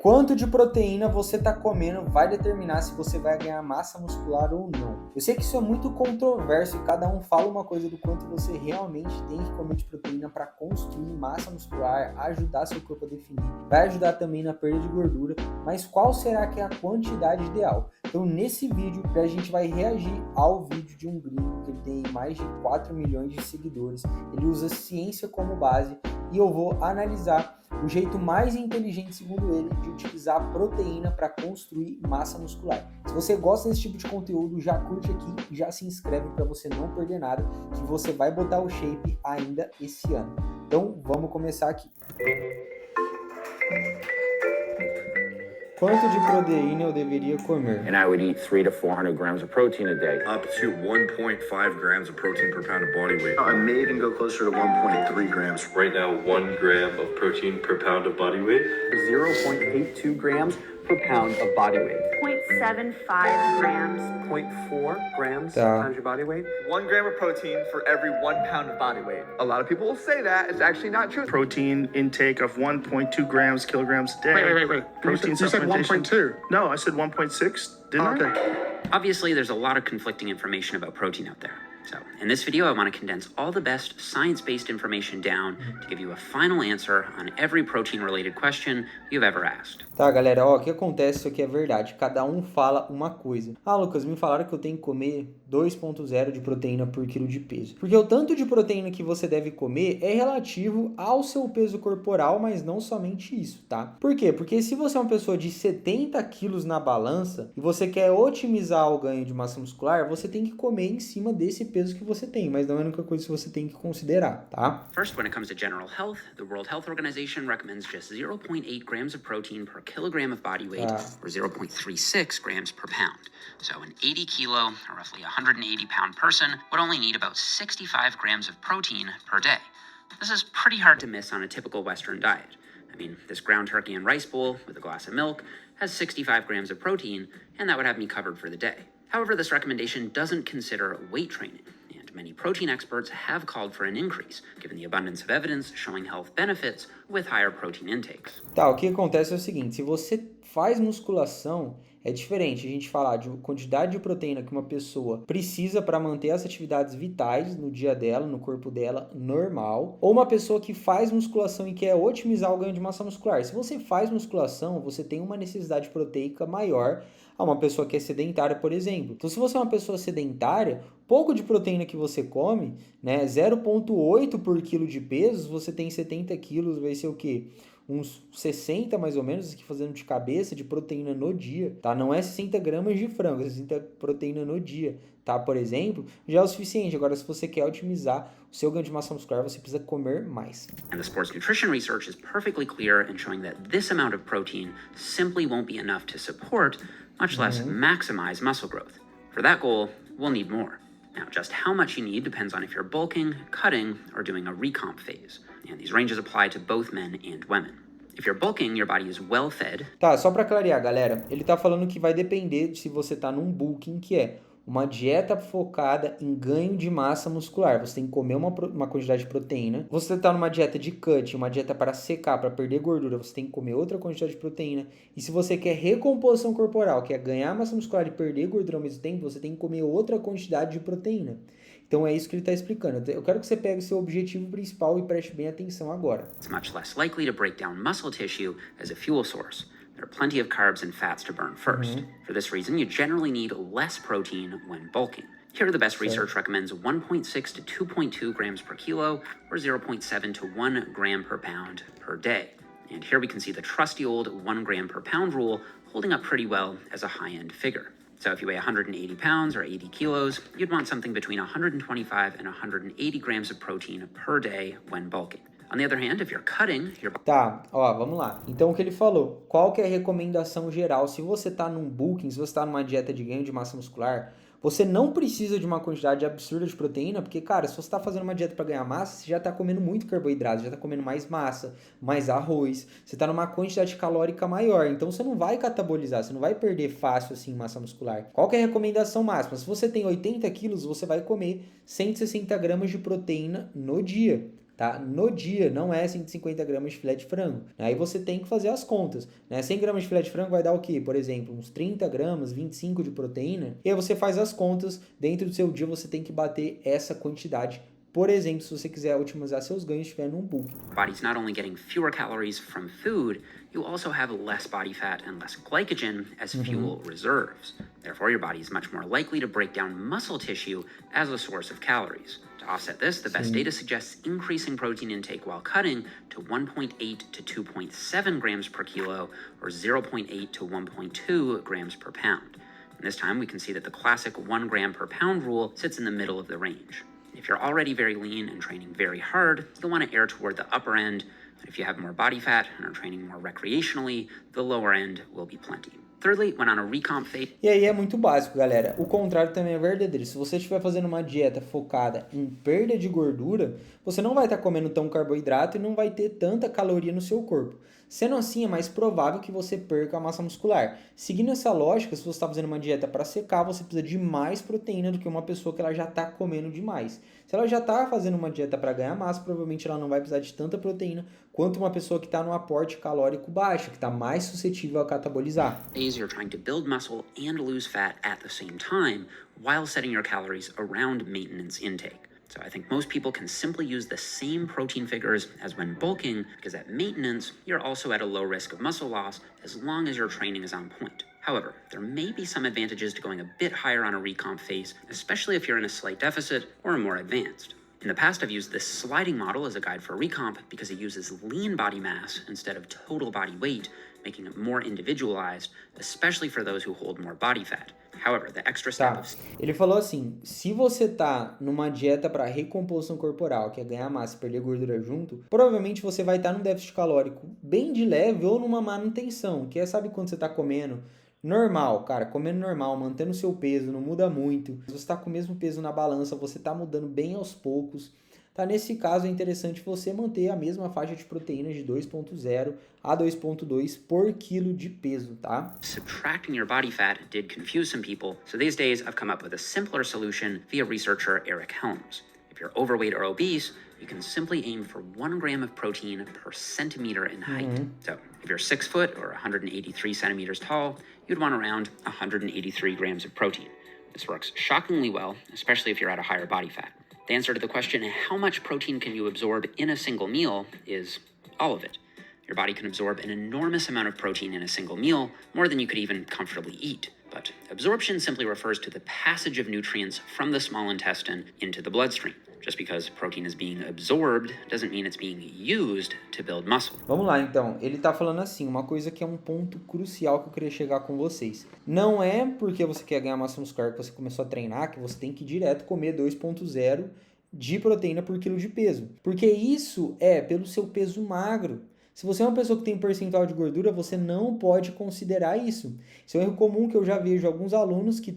quanto de proteína você está comendo vai determinar se você vai ganhar massa muscular ou não. Eu sei que isso é muito controverso e cada um fala uma coisa do quanto você realmente tem que comer de proteína para construir massa muscular, ajudar seu corpo a definir, vai ajudar também na perda de gordura, mas qual será que é a quantidade ideal? Então nesse vídeo a gente vai reagir ao vídeo de um gringo que ele tem mais de 4 milhões de seguidores, ele usa ciência como base e eu vou analisar o jeito mais inteligente, segundo ele, de utilizar proteína para construir massa muscular. Se você gosta desse tipo de conteúdo, já curte aqui e já se inscreve para você não perder nada, que você vai botar o shape ainda esse ano. Então vamos começar aqui. Quanto de proteína eu deveria comer? And I would eat 300 to 400 grams of protein a day. Up to 1.5 grams of protein per pound of body weight. I may even go closer to 1.3 grams. Right now, 1 gram of protein per pound of body weight. 0.82 grams per pound of body weight. 0.75 grams. 0.4 grams times your body weight. 1 gram of protein for every 1 pound of body weight. A lot of people will say that. It's actually not true. Protein intake of 1.2 grams, kilograms a day. Wait. Protein you said 1.2. No, I said 1.6, didn't I? Okay. Obviously, there's a lot of conflicting information about protein out there. So, in this video, I want to condense all the best science-based information down to give you a final answer on every protein-related question you've ever asked. Tá, galera, ó, o que acontece, isso aqui é verdade, cada um fala uma coisa. Ah, Lucas, me falaram que eu tenho que comer 2.0 de proteína por quilo de peso. Porque o tanto de proteína que você deve comer é relativo ao seu peso corporal, mas não somente isso, tá? Por quê? Porque se você é uma pessoa de 70 quilos na balança e você quer otimizar o ganho de massa muscular, você tem que comer em cima desse peso que você tem, mas não é a única coisa que você tem que considerar, tá? First, when it comes to general health, the World Health Organization recommends just 0.8 grams of protein per kilogram of body weight, or 0.36 grams per pound. So an 80 kilo, or roughly 180 pound person would only need about 65 grams of protein per day. This is pretty hard to miss on a typical Western diet. I mean, this ground turkey and rice bowl with a glass of milk has 65 grams of protein, and that would have me covered for the day. However, this recommendation doesn't consider weight training. Many protein experts have called for an increase, given the abundance of evidence showing health benefits with higher protein intakes. Tá, o que acontece é o seguinte, se você faz musculação, é diferente a gente falar de quantidade de proteína que uma pessoa precisa para manter as atividades vitais no dia dela, no corpo dela, normal, ou uma pessoa que faz musculação e quer otimizar o ganho de massa muscular. Se você faz musculação, você tem uma necessidade proteica maior a uma pessoa que é sedentária, por exemplo. Então, se você é uma pessoa sedentária, pouco de proteína que você come, né, 0,8 por quilo de peso, você tem 70 quilos, vai ser o quê? Uns 60 mais ou menos, aqui fazendo de cabeça, de proteína no dia, tá? Não é 60 gramas de frango, é 60 proteína no dia, tá? Por exemplo, já é o suficiente. Agora, se você quer otimizar o seu ganho de massa muscular, você precisa comer mais. And the sports nutrition research is perfectly clear in showing that this amount of protein simply won't be enough to support, much less maximize muscle growth. For that goal, we'll need more. Now, just how much you need depends on if you're bulking, cutting, or doing a recomp phase. And these ranges apply to both men and women. If you're bulking, your body is well fed. Tá, só para clarear, galera, ele tá falando que vai depender de se você tá num bulking, que é uma dieta focada em ganho de massa muscular. Você tem que comer uma quantidade de proteína. Você está numa dieta de cut, uma dieta para secar, para perder gordura, você tem que comer outra quantidade de proteína. E se você quer recomposição corporal, que é ganhar massa muscular e perder gordura ao mesmo tempo, você tem que comer outra quantidade de proteína. Então é isso que ele está explicando. Eu quero que você pegue o seu objetivo principal e preste bem atenção agora. It's much less likely to break down muscle tissue as a fuel source. There are plenty of carbs and fats to burn first. For this reason, you generally need less protein when bulking. Here, the best research recommends 1.6 to 2.2 grams per kilo, or 0.7 to 1 gram per pound per day. And here we can see the trusty old 1 gram per pound rule holding up pretty well as a high-end figure. So if you weigh 180 pounds or 80 kilos, you'd want something between 125 and 180 grams of protein per day when bulking. On the other hand, if you're cutting, Tá, ó, vamos lá. Então, o que ele falou? Qual que é a recomendação geral? Se você tá num bulking, se você tá numa dieta de ganho de massa muscular, você não precisa de uma quantidade absurda de proteína, porque, cara, se você tá fazendo uma dieta para ganhar massa, você já tá comendo muito carboidrato, já tá comendo mais massa, mais arroz, você tá numa quantidade calórica maior, então você não vai catabolizar, você não vai perder fácil, assim, massa muscular. Qual que é a recomendação máxima? Se você tem 80 quilos, você vai comer 160 gramas de proteína no dia. tá? No dia não é 150 gramas de filé de frango. Aí você tem que fazer as contas, né? 100 gramas de filé de frango vai dar o quê? Por exemplo, uns 30 gramas, 25 de proteína. E aí você faz as contas, dentro do seu dia você tem que bater essa quantidade. Por exemplo, se você quiser otimizar seus ganhos, estiver num bulk. Body's not only getting fewer calories from food, you also have less body fat and less glycogen as fuel reserves. Therefore, your body is much more likely to break down muscle tissue as a source of calories. To offset this, the best data suggests increasing protein intake while cutting to 1.8 to 2.7 grams per kilo or 0.8 to 1.2 grams per pound. And this time, we can see that the classic 1 gram per pound rule sits in the middle of the range. If you're already very lean and training very hard, you'll want to err toward the upper end. But if you have more body fat and are training more recreationally, the lower end will be plenty. Thirdly, when on a recomp phase... E aí é muito básico, galera. O contrário também é verdadeiro. Se você estiver fazendo uma dieta focada em perda de gordura, você não vai estar comendo tão carboidrato e não vai ter tanta caloria no seu corpo. Sendo assim, é mais provável que você perca a massa muscular. Seguindo essa lógica, se você está fazendo uma dieta para secar, você precisa de mais proteína do que uma pessoa que ela já está comendo demais. Se ela já está fazendo uma dieta para ganhar massa, provavelmente ela não vai precisar de tanta proteína quanto uma pessoa que está no aporte calórico baixo, que está mais suscetível a catabolizar. You're trying to build muscle and lose fat at the same time while setting your calories around maintenance intake. So I think most people can simply use the same protein figures as when bulking, because at maintenance, you're also at a low risk of muscle loss as long as your training is on point. However, there may be some advantages to going a bit higher on a recomp phase, especially if you're in a slight deficit or are more advanced. In the past, I've used this sliding model as a guide for recomp because it uses lean body mass instead of total body weight, making it more individualized, especially for those who hold more body fat. However, the extra step of... Ele falou assim, se você tá numa dieta para recomposição corporal, que é ganhar massa e perder gordura junto, provavelmente você vai estar num déficit calórico bem de leve ou numa manutenção, que é, sabe quando você tá comendo normal, cara, comendo normal, mantendo o seu peso, não muda muito. Se você tá com o mesmo peso na balança, você tá mudando bem aos poucos. Tá, nesse caso é interessante você manter a mesma faixa de proteínas de 2.0 a 2.2 por quilo de peso, tá? Subtracting your body fat did confuse some people, so these days I've come up with a simpler solution via researcher Eric Helms. If you're overweight or obese, you can simply aim for 1 gram of protein per centimeter in height. So if you're 6 foot or 183 centimeters tall, you'd want around 183 grams of protein. This works shockingly well, especially if you're at a higher body fat. The answer to the question, how much protein can you absorb in a single meal, is all of it. Your body can absorb an enormous amount of protein in a single meal, more than you could even comfortably eat. But absorption simply refers to the passage of nutrients from the small intestine into the bloodstream. Just because protein is being absorbed doesn't mean it's being used to build muscle. Vamos lá, então. Ele tá falando assim, uma coisa que é um ponto crucial que eu queria chegar com vocês. Não é porque você quer ganhar massa muscular que você começou a treinar que você tem que ir direto comer 2.0 de proteína por quilo de peso. Porque isso é pelo seu peso magro. Se você é uma pessoa que tem um percentual de gordura, você não pode considerar isso. Isso é um erro comum que eu já vejo alguns alunos que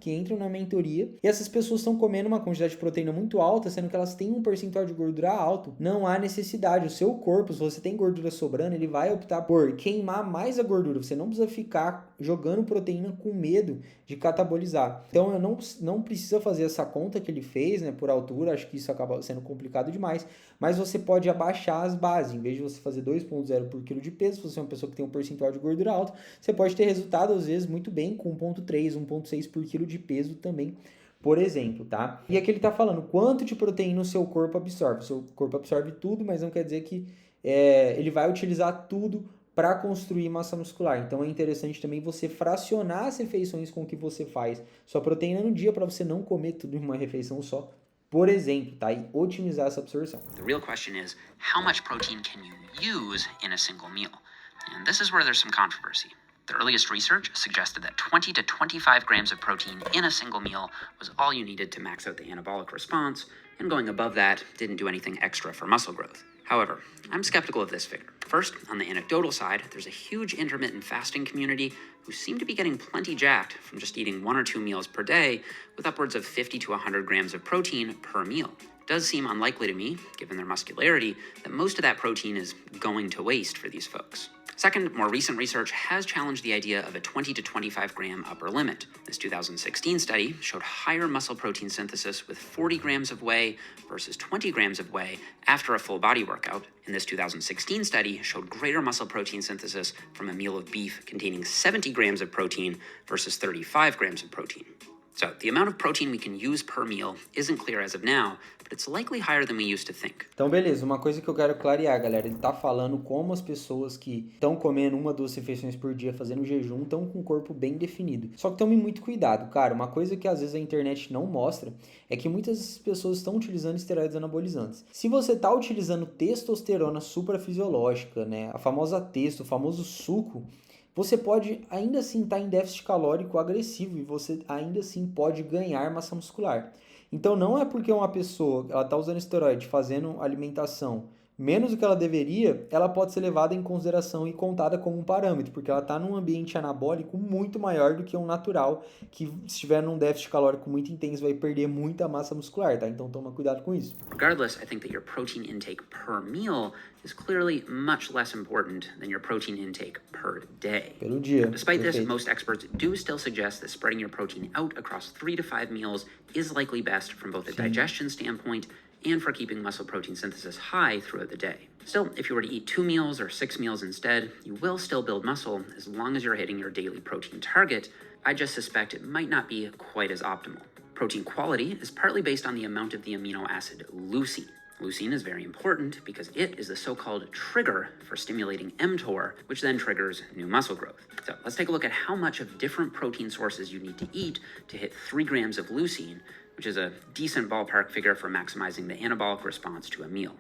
entram na mentoria e essas pessoas estão comendo uma quantidade de proteína muito alta, sendo que elas têm um percentual de gordura alto. Não há necessidade. O seu corpo, se você tem gordura sobrando, ele vai optar por queimar mais a gordura. Você não precisa ficar jogando proteína com medo de catabolizar. Então, eu não precisa fazer essa conta que ele fez, né, por altura. Acho que isso acaba sendo complicado demais. Mas você pode abaixar as bases. Em vez de você fazer 2.0 por quilo de peso, se você é uma pessoa que tem um percentual de gordura alto, você pode ter resultado, às vezes, muito bem com 1.3, 1.6 por quilo de peso também, por exemplo, tá? E aqui ele tá falando quanto de proteína o seu corpo absorve. O seu corpo absorve tudo, mas não quer dizer que ele vai utilizar tudo para construir massa muscular. Então é interessante também você fracionar as refeições com que você faz sua proteína no dia para você não comer tudo em uma refeição só, por exemplo, tá? E otimizar essa absorção. The real question is, how much protein can you use in a single meal? And this is where there's some controversy. The earliest research suggested that 20 to 25 grams of protein in a single meal was all you needed to max out the anabolic response, and going above that didn't do anything extra for muscle growth. However, I'm skeptical of this figure. First, on the anecdotal side, there's a huge intermittent fasting community who seem to be getting plenty jacked from just eating 1 or 2 meals per day with upwards of 50 to 100 grams of protein per meal. It does seem unlikely to me, given their muscularity, that most of that protein is going to waste for these folks. Second, more recent research has challenged the idea of a 20 to 25 gram upper limit. This 2016 study showed higher muscle protein synthesis with 40 grams of whey versus 20 grams of whey after a full body workout. And this 2016 study showed greater muscle protein synthesis from a meal of beef containing 70 grams of protein versus 35 grams of protein. So the amount of protein we can use per meal isn't clear as of now, but it's likely higher than we used to think. Então, beleza, uma coisa que eu quero clarear, galera, ele tá falando como as pessoas que estão comendo 1 a 2 refeições por dia, fazendo jejum, estão com o corpo bem definido. Só que tome muito cuidado, cara, uma coisa que às vezes a internet não mostra é que muitas pessoas estão utilizando esteroides anabolizantes. Se você tá utilizando testosterona suprafisiológica, né, a famosa testo, o famoso suco, você pode ainda assim estar em déficit calórico agressivo e você ainda assim pode ganhar massa muscular. Então não é porque uma pessoa ela está usando esteroide, fazendo alimentação menos do que ela deveria, ela pode ser levada em consideração e contada como um parâmetro, porque ela está num ambiente anabólico muito maior do que um natural, que se estiver num déficit calórico muito intenso vai perder muita massa muscular, tá? Então toma cuidado com isso. Regardless, I think that your protein intake per meal is clearly much less important than your protein intake per day. Pelo dia. Despite this, Perfeito. most experts do still suggest that spreading your protein out across 3 to 5 meals is likely best from both a digestion standpoint and for keeping muscle protein synthesis high throughout the day. Still, if you were to eat 2 meals or 6 meals instead, you will still build muscle as long as you're hitting your daily protein target. I just suspect it might not be quite as optimal. Protein quality is partly based on the amount of the amino acid leucine. Leucine is very important because it is the so-called trigger for stimulating mTOR, which then triggers new muscle growth. So let's take a look at how much of different protein sources you need to eat to hit 3 grams of leucine, which is a decent ballpark figure for maximizing the anabolic response to a meal.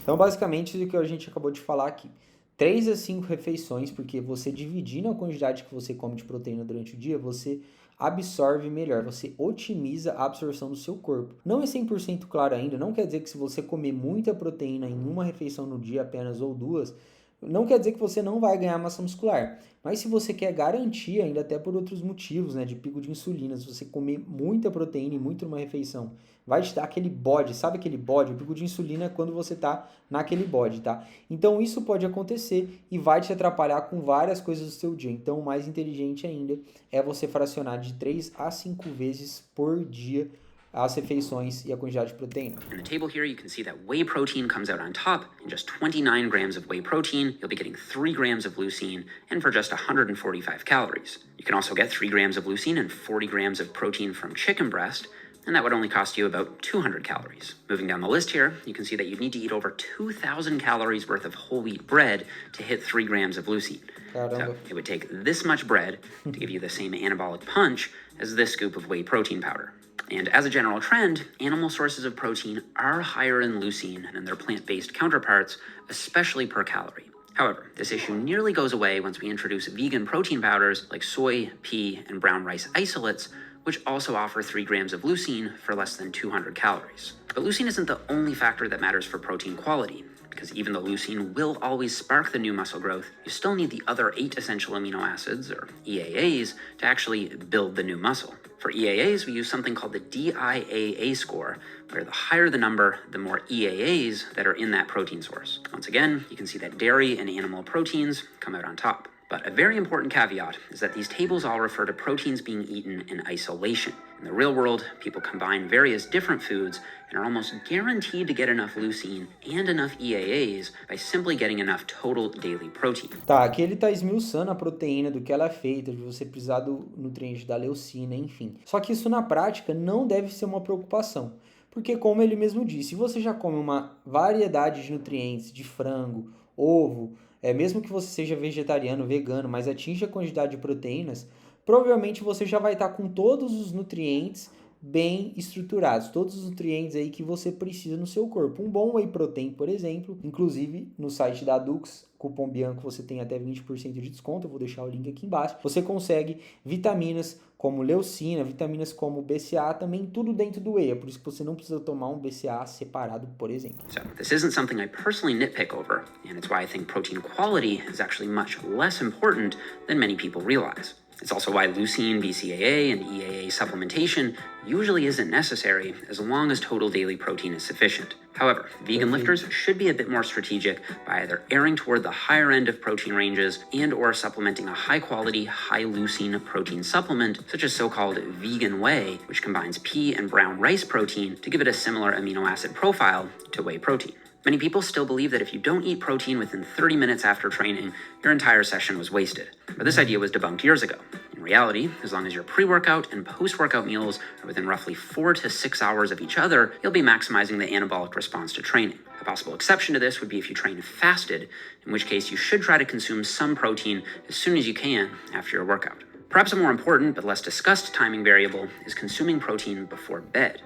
Então, basicamente, o que a gente acabou de falar aqui. 3 a 5 refeições, porque você dividindo a quantidade que você come de proteína durante o dia, você absorve melhor, você otimiza a absorção do seu corpo. Não é 100% claro ainda, não quer dizer que se você comer muita proteína em uma refeição no dia apenas ou 2, não quer dizer que você não vai ganhar massa muscular. Mas se você quer garantir, ainda até por outros motivos, né, de pico de insulina, se você comer muita proteína e muito numa refeição, vai te dar aquele bode, sabe aquele bode? O pico de insulina é quando você tá naquele bode, tá? Então isso pode acontecer e vai te atrapalhar com várias coisas do seu dia. Então o mais inteligente ainda é você fracionar de 3 a 5 vezes por dia as refeições e a quantidade de proteína. In the table here, you can see that whey protein comes out on top. In just 29 grams of whey protein, you'll be getting 3 grams of leucine, and for just 145 calories. You can also get 3 grams of leucine and 40 grams of protein from chicken breast, and that would only cost you about 200 calories. Moving down the list here, you can see that you'd need to eat over 2,000 calories worth of whole wheat bread to hit 3 grams of leucine. Caramba. So it would take this much bread to give you the same anabolic punch as this scoop of whey protein powder. And as a general trend, animal sources of protein are higher in leucine than their plant-based counterparts, especially per calorie. However, this issue nearly goes away once we introduce vegan protein powders like soy, pea, and brown rice isolates, which also offer 3 grams of leucine for less than 200 calories. But leucine isn't the only factor that matters for protein quality, because even though leucine will always spark the new muscle growth, you still need the other 8 essential amino acids, or EAAs, to actually build the new muscle. For EAAs, we use something called the DIAA score, where the higher the number, the more EAAs that are in that protein source. Once again, you can see that dairy and animal proteins come out on top. But a very important caveat is that these tables all refer to proteins being eaten in isolation. In the real world, people combine various different foods and are almost guaranteed to get enough leucine and enough EAAs by simply getting enough total daily protein. Tá, aqui ele tá esmiuçando a proteína, do que ela é feita, de você precisar do nutriente da leucina, enfim. Só que isso na prática não deve ser uma preocupação. Porque como ele mesmo disse, se você já come uma variedade de nutrientes, de frango, ovo, mesmo que você seja vegetariano, vegano, mas atinja a quantidade de proteínas, provavelmente você já vai estar com todos os nutrientes bem estruturados, todos os nutrientes aí que você precisa no seu corpo. Um bom whey protein, por exemplo, inclusive no site da Dux, cupom Bianco, você tem até 20% de desconto, eu vou deixar o link aqui embaixo. Você consegue vitaminas como leucina, vitaminas como BCA, também tudo dentro do whey, é por isso que você não precisa tomar um BCA separado, por exemplo. So this isn't something I personally nitpick over, and it's why I think protein quality is actually much less important than many people realize. It's also why leucine, BCAA, and EAA supplementation usually isn't necessary as long as total daily protein is sufficient. However, vegan lifters should be a bit more strategic by either erring toward the higher end of protein ranges and or supplementing a high-quality, high-leucine protein supplement, such as so-called vegan whey, which combines pea and brown rice protein to give it a similar amino acid profile to whey protein. Many people still believe that if you don't eat protein within 30 minutes after training, your entire session was wasted. But this idea was debunked years ago. In reality, as long as your pre-workout and post-workout meals are within roughly 4 to 6 hours of each other, you'll be maximizing the anabolic response to training. A possible exception to this would be if you train fasted, in which case you should try to consume some protein as soon as you can after your workout. Perhaps a more important but less discussed timing variable is consuming protein before bed.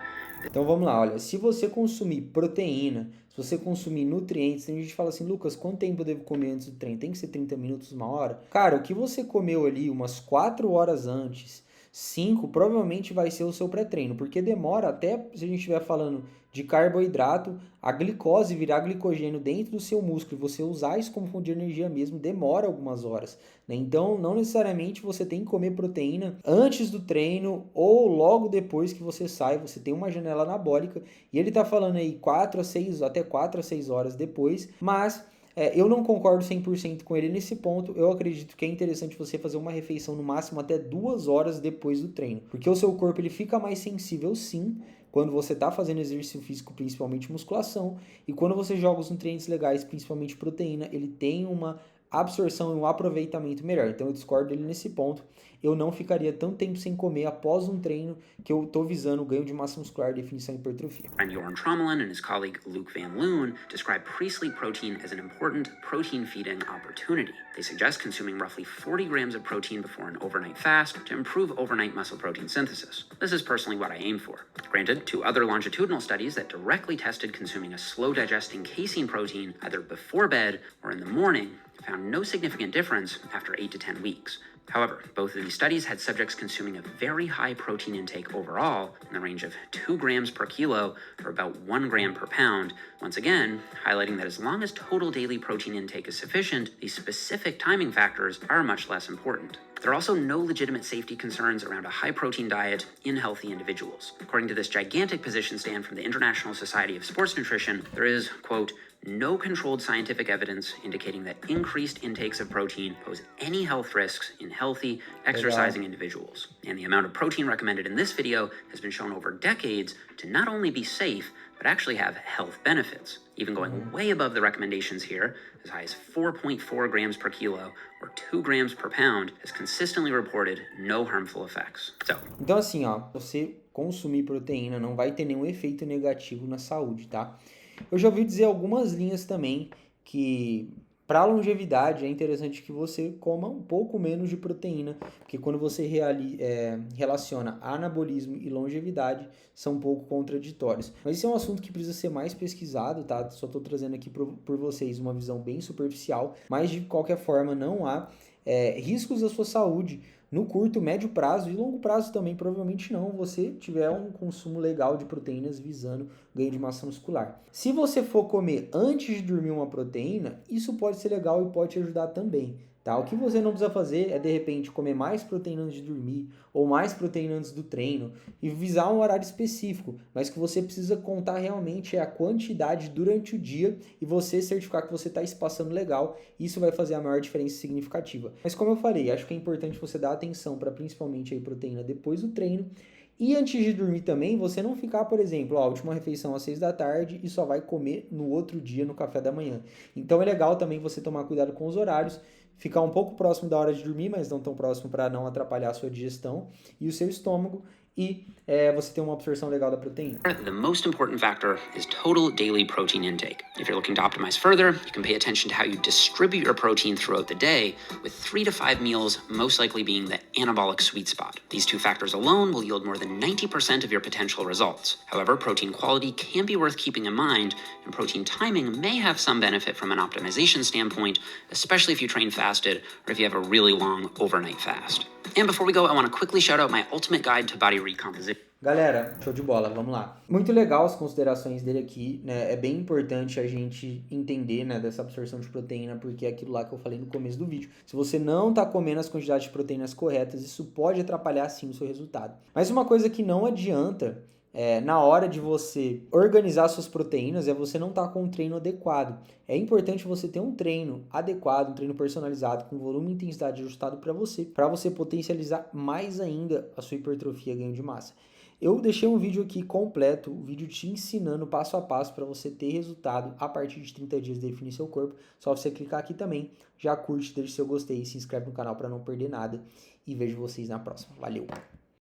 Então vamos lá, olha, se você consumir proteína, se você consumir nutrientes, tem gente que fala assim, Lucas, quanto tempo eu devo comer antes do treino? Tem que ser 30 minutos, 1 hora? Cara, o que você comeu ali umas 4 horas antes, 5, provavelmente vai ser o seu pré-treino, porque demora até, se a gente estiver falando de carboidrato, a glicose virar glicogênio dentro do seu músculo e você usar isso como fonte de energia mesmo, demora algumas horas, né? Então, não necessariamente você tem que comer proteína antes do treino ou logo depois que você sai, você tem uma janela anabólica e ele tá falando aí 4 a 6 horas depois, mas eu não concordo 100% com ele nesse ponto. Eu acredito que é interessante você fazer uma refeição no máximo até 2 horas depois do treino, porque o seu corpo ele fica mais sensível sim, quando você está fazendo exercício físico, principalmente musculação, e quando você joga os nutrientes legais, principalmente proteína, ele tem uma absorção e um aproveitamento melhor. Então eu discordo dele nesse ponto. Eu não ficaria tanto tempo sem comer após um treino que eu estou visando o ganho de massa muscular, definição e hipertrofia. Friend Jorn Tromelin and his colleague Luke Van Loon describe pre-sleep protein as an important protein feeding opportunity. They suggest consuming roughly 40 grams of protein before an overnight fast to improve overnight muscle protein synthesis. This is personally what I aim for. Granted, 2 other longitudinal studies that directly tested consuming a slow-digesting casein protein either before bed or in the morning found no significant difference after 8 to 10 weeks. However, both of these studies had subjects consuming a very high protein intake overall in the range of 2 grams per kilo or about 1 gram per pound, once again highlighting that as long as total daily protein intake is sufficient, these specific timing factors are much less important. There are also no legitimate safety concerns around a high-protein diet in healthy individuals. According to this gigantic position stand from the International Society of Sports Nutrition, there is, quote, no controlled scientific evidence indicating that increased intakes of protein pose any health risks in healthy, exercising individuals. And the amount of protein recommended in this video has been shown over decades to not only be safe, but actually have health benefits, even going way above the recommendations here, as high as 4.4 grams per kilo or 2 grams per pound has consistently reported no harmful effects. Então assim, ó, você consumir proteína não vai ter nenhum efeito negativo na saúde, tá? Eu já ouvi dizer algumas linhas também que para longevidade é interessante que você coma um pouco menos de proteína, porque quando você relaciona anabolismo e longevidade são um pouco contraditórios. Mas esse é um assunto que precisa ser mais pesquisado, tá? Só estou trazendo aqui por vocês uma visão bem superficial, mas de qualquer forma não há riscos à sua saúde no curto, médio prazo e longo prazo também, provavelmente não, você tiver um consumo legal de proteínas visando ganho de massa muscular. Se você for comer antes de dormir uma proteína, isso pode ser legal e pode te ajudar também, tá? O que você não precisa fazer é, de repente, comer mais proteína antes de dormir ou mais proteína antes do treino e visar um horário específico, mas o que você precisa contar realmente é a quantidade durante o dia e você certificar que você está espaçando legal. Isso vai fazer a maior diferença significativa. Mas como eu falei, acho que é importante você dar atenção para principalmente a proteína depois do treino. E antes de dormir também, você não ficar, por exemplo, a última refeição às 6 da tarde e só vai comer no outro dia, no café da manhã. Então é legal também você tomar cuidado com os horários, ficar um pouco próximo da hora de dormir, mas não tão próximo para não atrapalhar a sua digestão e o seu estômago. E você ter uma absorção legal da proteína. The most important factor is total daily protein intake. If you're looking to optimize further, you can pay attention to how you distribute your protein throughout the day, with 3 to 5 meals most likely being the anabolic sweet spot. These 2 factors alone will yield more than 90% of your potential results. However, protein quality can be worth keeping in mind, and protein timing may have some benefit from an optimization standpoint, especially if you train fasted or if you have a really long overnight fast. And before we go, I want to quickly shout out my ultimate guide to body recomposition. Galera, show de bola, vamos lá. Muito legal as considerações dele aqui, né? É bem importante a gente entender, né, dessa absorção de proteína, porque é aquilo lá que eu falei no começo do vídeo. Se você não tá comendo as quantidades de proteínas corretas, isso pode atrapalhar sim o seu resultado. Mas uma coisa que não adianta na hora de você organizar suas proteínas é você não estar com um treino adequado. É importante você ter um treino adequado, um treino personalizado, com volume e intensidade ajustado para você potencializar mais ainda a sua hipertrofia e ganho de massa. Eu deixei um vídeo aqui completo, um vídeo te ensinando passo a passo para você ter resultado a partir de 30 dias de definir seu corpo. Só você clicar aqui também, já curte, deixa seu gostei, se inscreve no canal para não perder nada e vejo vocês na próxima. Valeu!